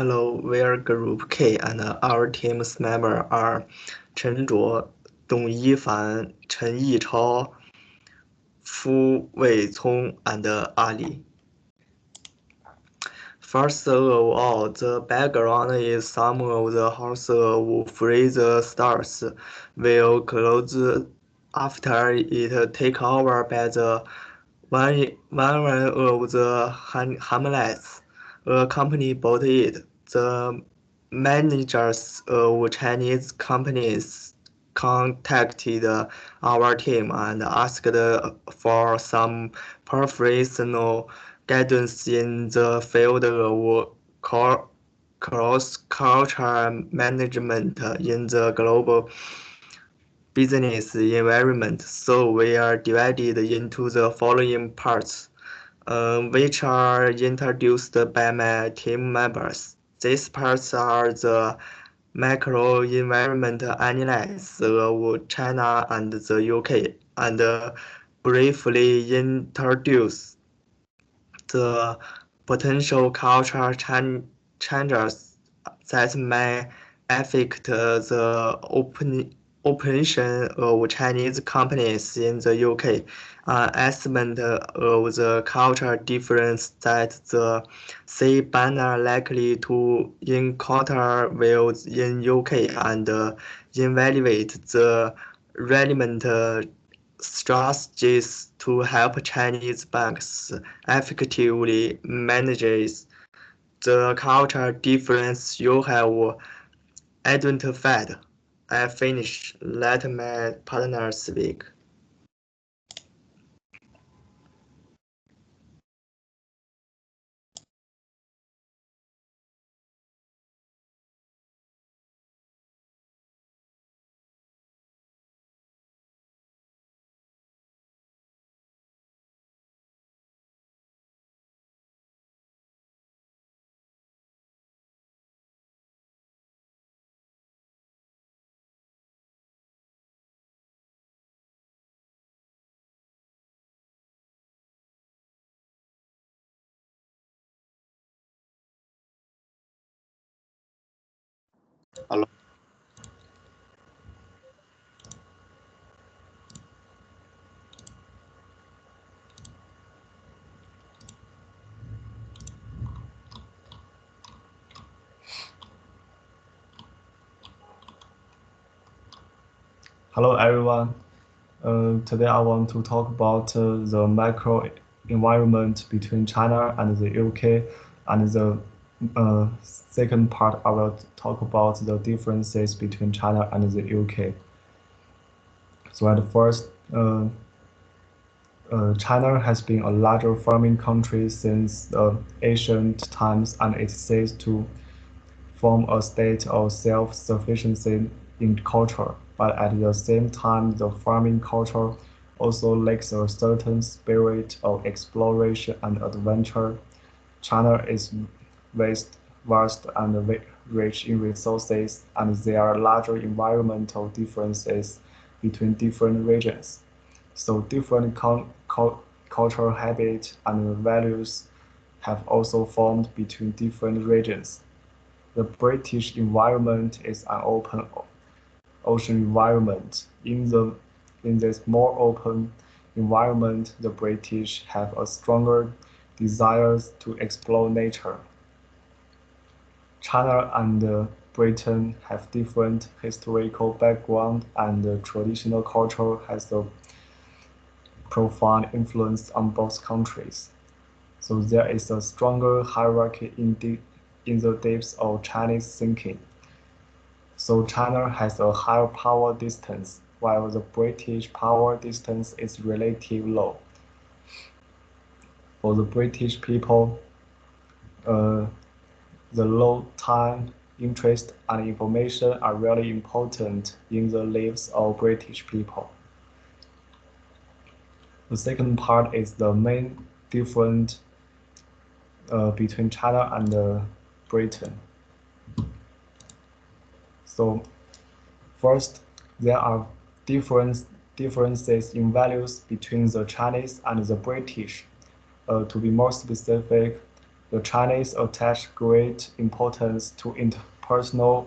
Hello, we are Group K, and our team's members are 陈卓、董一凡、陈毅超、傅伟聪, and Ali. First of all, the background is some of the house of freeze stars will close after it take over by the one of the hamlets. A company bought it. The managers of Chinese companies contacted our team and asked for some professional guidance in the field of cross-cultural management in the global business environment. So we are divided into the following parts, which are introduced by my team members. These parts are the macro environment analysis of China and the UK, and briefly introduce the potential cultural changes that may affect the operation of Chinese companies in the UK, an estimate of the cultural difference that the C-band are likely to encounter while in UK, and evaluate the relevant strategies to help Chinese banks effectively manage the cultural difference you have identified. I finish. Let my partner speak. Hello. Hello everyone. Today I want to talk about the macro environment between China and the UK, and the second part I will talk about the differences between China and the UK. So at first, China has been a larger farming country since ancient times, and it seeks to form a state of self-sufficiency in culture, but at the same time, the farming culture also lacks a certain spirit of exploration and adventure. China is vast and rich in resources, and there are larger environmental differences between different regions. So different cultural habits and values have also formed between different regions. The British environment is an open ocean environment. In this more open environment, the British have a stronger desire to explore nature. China and Britain have different historical background, and the traditional culture has a profound influence on both countries. So there is a stronger hierarchy in the depths of Chinese thinking. So China has a higher power distance, while the British power distance is relatively low. For the British people, the low time, interest, and information are really important in the lives of British people. The second part is the main difference between China and Britain. So first, there are differences in values between the Chinese and the British. To be more specific, The Chinese attach great importance to interpersonal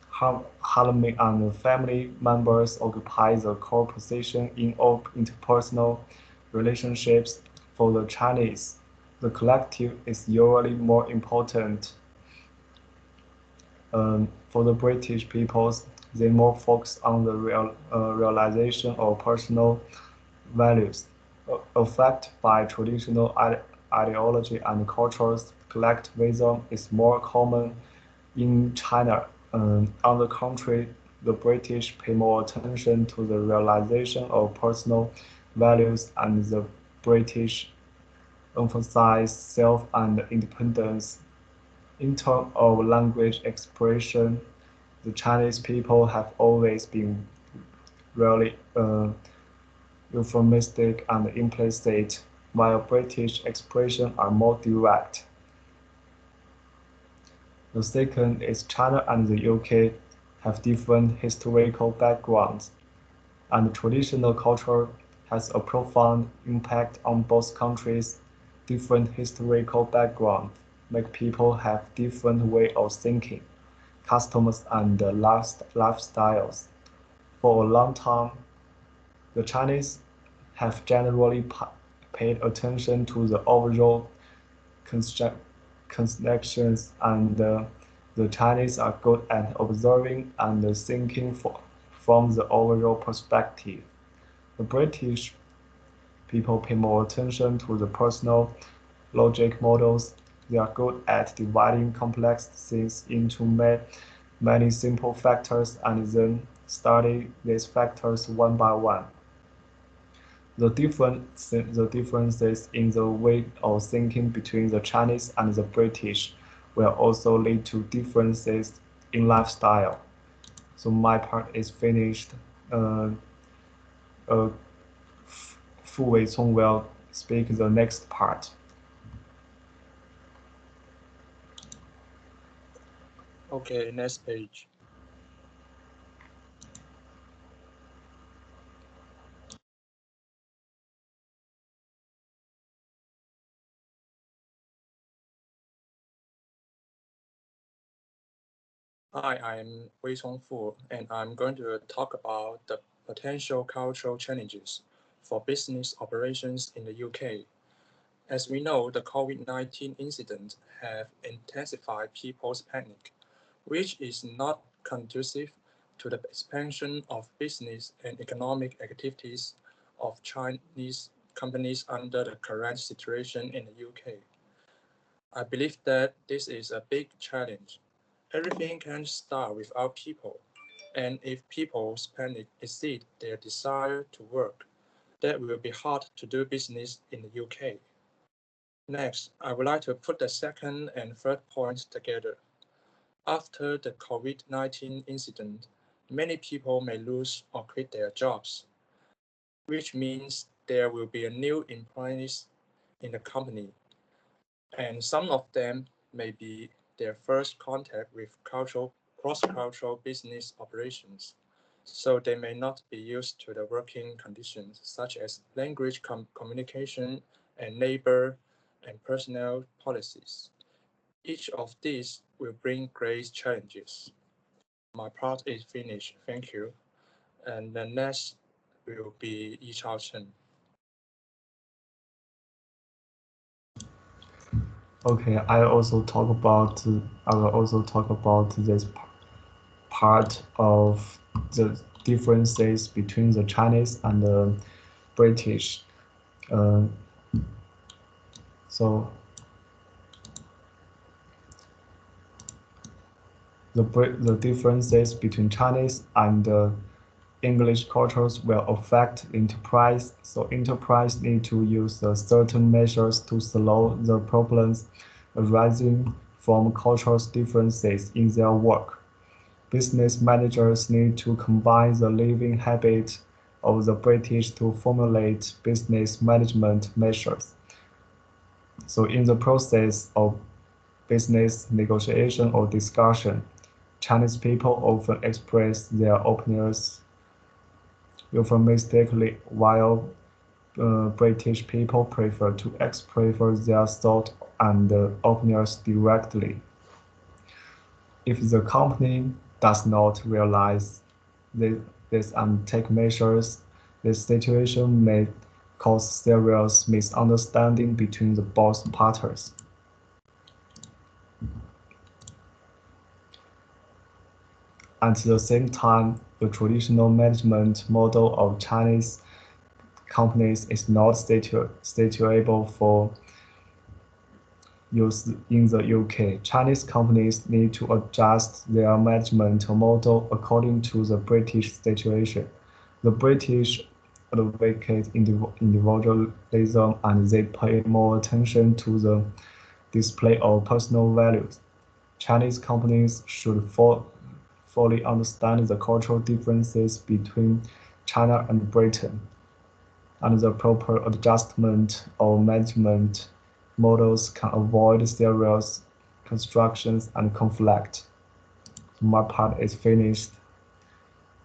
harmony, and family members occupy the core position in all interpersonal relationships. For the Chinese, the collective is usually more important. For the British peoples, they more focus on the realization of personal values. Affected by traditional ideology and cultures, collectivism is more common in China. On the contrary, the British pay more attention to the realization of personal values, and the British emphasize self and independence. In terms of language expression, the Chinese people have always been really euphemistic and implicit, while British expressions are more direct. The second is China and the UK have different historical backgrounds, and traditional culture has a profound impact on both countries. Different historical backgrounds make people have different way of thinking, customs, and lifestyles. For a long time, the Chinese have generally paid attention to the overall connections, and the Chinese are good at observing and thinking from the overall perspective. The British people pay more attention to the personal logic models. They are good at dividing complex things into many simple factors and then study these factors one by one. The differences in the way of thinking between the Chinese and the British will also lead to differences in lifestyle. So my part is finished. Uh, uh, Fu Weicong will speak the next part. Okay, next page. Hi, I'm Wei Chong Fu, and I'm going to talk about the potential cultural challenges for business operations in the UK. As we know, the COVID-19 incident have intensified people's panic, which is not conducive to the expansion of business and economic activities of Chinese companies under the current situation in the UK. I believe that this is a big challenge. Everything can start without people, and if people's panic exceeds their desire to work, that will be hard to do business in the UK. Next, I would like to put the second and third points together. After the COVID-19 incident, many people may lose or quit their jobs, which means there will be a new employees in the company, and some of them may be their first contact with cross-cultural business operations, so they may not be used to the working conditions such as language communication and labor and personnel policies. Each of these will bring great challenges. My part is finished, thank you. And the next will be Yi Chao Chen. Okay, I will also talk about this part of the differences between the Chinese and the British. Uh, so the differences between Chinese and English cultures will affect enterprise. So enterprise need to use certain measures to slow the problems arising from cultural differences in their work. Business managers need to combine the living habit of the British to formulate business management measures. So in the process of business negotiation or discussion, Chinese people often express their opinions euphemistically, while British people prefer their thought and openness directly. If the company does not realize this and take measures, this situation may cause serious misunderstanding between the both parties. At the same time, the traditional management model of Chinese companies is not suitable for use in the UK. Chinese companies need to adjust their management model according to the British situation. The British advocate individualism and they pay more attention to the display of personal values. Chinese companies should fully understand the cultural differences between China and Britain, and the proper adjustment of management models can avoid serious constructions and conflict. My part is finished.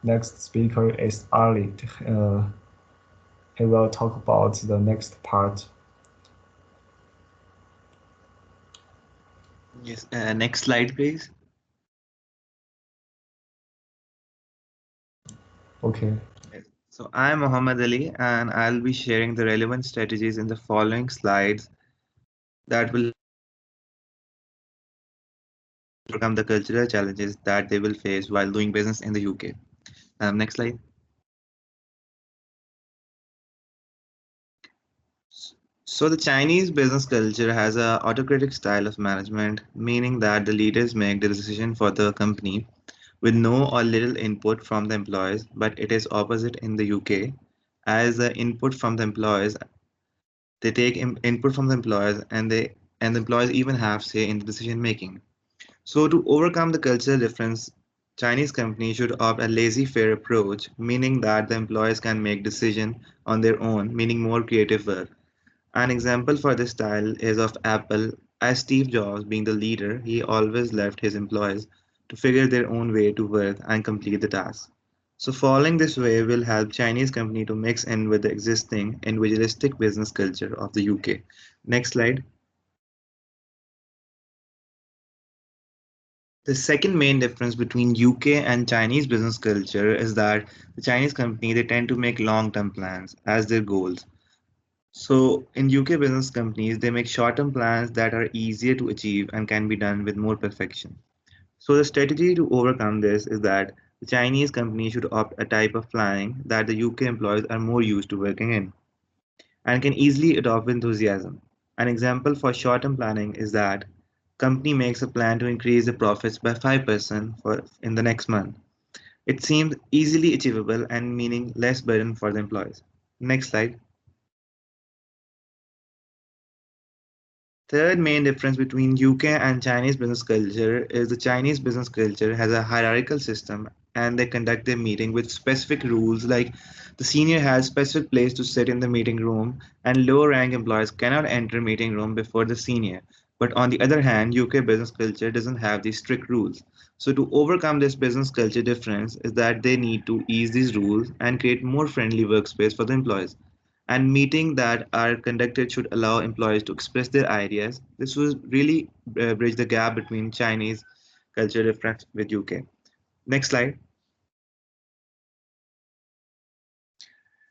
Next speaker is Ali. He will talk about the next part. Yes, next slide, please. Okay. Yes. So I'm Muhammad Ali, and I'll be sharing the relevant strategies in the following slides that will overcome the cultural challenges that they will face while doing business in the UK. Next slide. So the Chinese business culture has a autocratic style of management, meaning that the leaders make the decision for the company with no or little input from the employees, but it is opposite in the UK. As the input from the employees, they take input from the employees and the employees even have say in the decision making. So to overcome the cultural difference, Chinese companies should opt a laissez-faire approach, meaning that the employees can make decision on their own, meaning more creative work. An example for this style is of Apple. As Steve Jobs being the leader, he always left his employees to figure their own way to work and complete the task. So following this way will help Chinese company to mix in with the existing individualistic business culture of the UK. Next slide. The second main difference between UK and Chinese business culture is that the Chinese company they tend to make long-term plans as their goals. So in UK business companies, they make short-term plans that are easier to achieve and can be done with more perfection. So the strategy to overcome this is that the Chinese company should opt a type of planning that the UK employees are more used to working in and can easily adopt with enthusiasm. An example for short-term planning is that company makes a plan to increase the profits by 5% for in the next month. It seems easily achievable and meaning less burden for the employees. Next slide. Third main difference between UK and Chinese business culture is the Chinese business culture has a hierarchical system and they conduct their meeting with specific rules like the senior has specific place to sit in the meeting room and lower rank employees cannot enter meeting room before the senior. But on the other hand, UK business culture doesn't have these strict rules. So to overcome this business culture difference is that they need to ease these rules and create more friendly workspace for the employees and meeting that are conducted should allow employees to express their ideas. This will really bridge the gap between Chinese culture difference with UK. Next slide.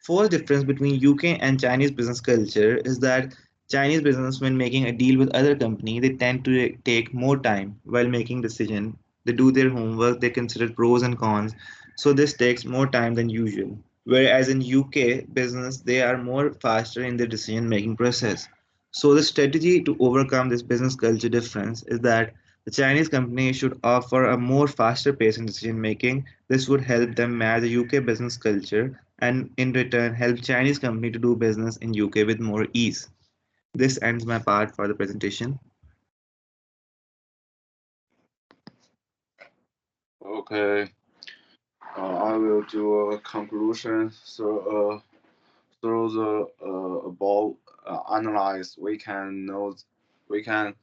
Fourth difference between UK and Chinese business culture is that Chinese business, when making a deal with other company, they tend to take more time while making decision. They do their homework, they consider pros and cons. So this takes more time than usual. Whereas in UK business, they are more faster in their decision making process. So the strategy to overcome this business culture difference is that the Chinese company should offer a more faster pace in decision making. This would help them match the UK business culture and in return help Chinese company to do business in UK with more ease. This ends my part for the presentation. Okay, I will do a conclusion. Through the above analyze, we can we can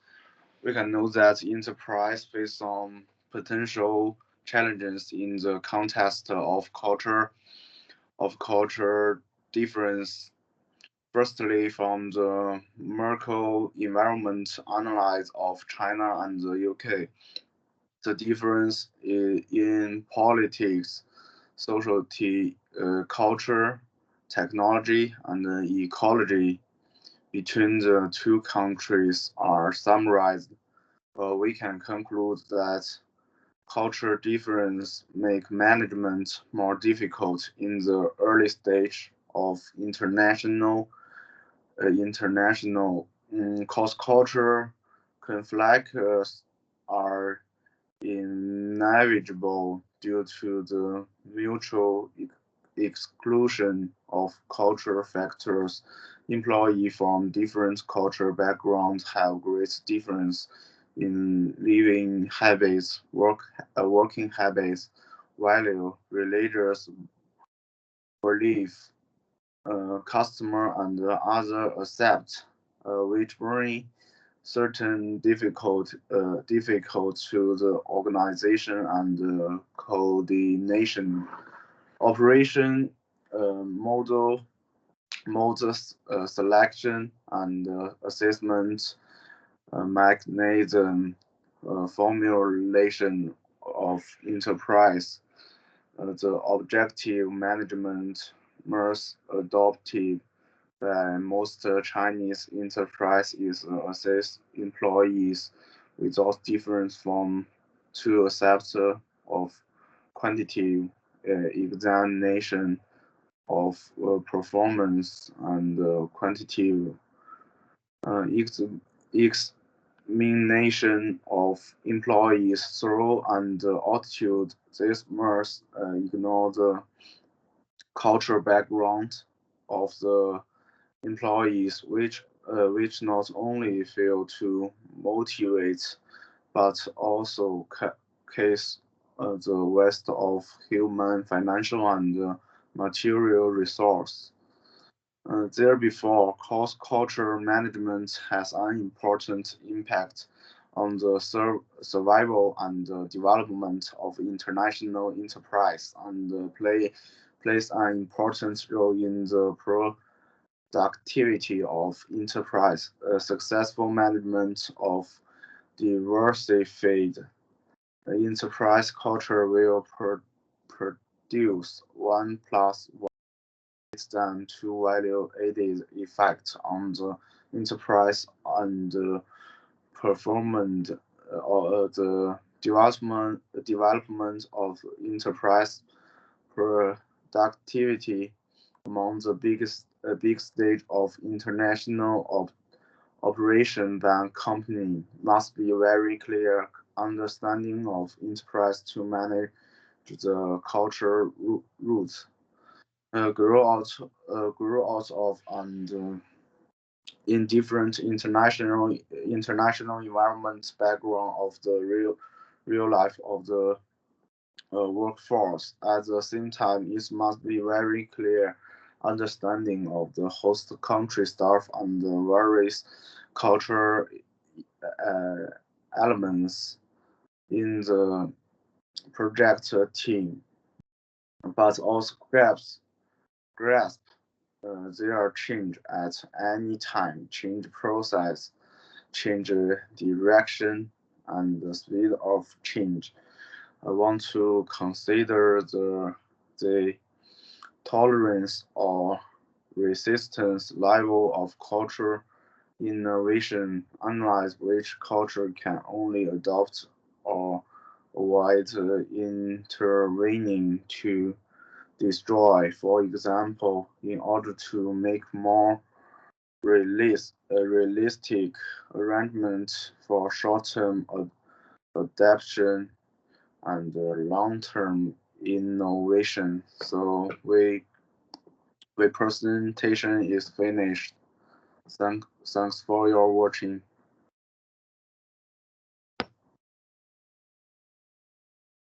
know that enterprise face some potential challenges in the context of culture difference. Firstly, from the Merkel environment analysis of China and the UK, the difference in politics, society, culture, technology, and ecology between the two countries are summarized. We can conclude that culture difference make management more difficult in the early stage of international cross-cultural conflicts are inevitable due to the mutual exclusion of cultural factors. Employees from different cultural backgrounds have great difference in living habits, working habits, value, religious belief, customer and other accept, which bring certain difficult to the organization and coordination. Operation model models selection and assessment mechanism formulation of enterprise. The objective management must adopted by most Chinese enterprise is assess employees without difference from to accept of quantitative examination of performance and quantitative examination of employees through and attitude. This must ignore the cultural background of the employees, which not only fail to motivate but also case the waste of human, financial, and material resource. Therefore, cross-cultural management has an important impact on the survival and development of international enterprise and plays an important role in the productivity of enterprise. Successful management of diversified enterprise culture will produce one plus than two value-added effects on the enterprise and performance or the development of enterprise productivity among the big stage of international operation. Then company must be very clear understanding of enterprise to manage the culture roots grew out of and in different international environment background of the real life of the workforce. At the same time, it must be very clear understanding of the host country staff and the various cultural uh, elements in the project team, but also grasp their change at any time, change process, change direction, and the speed of change. I want to consider the tolerance or resistance level of culture innovation, analyze which culture can only adopt or avoid intervening to destroy. For example, in order to make more realistic arrangement for short-term adaptation and long-term innovation. So we presentation is finished. Thanks for your watching.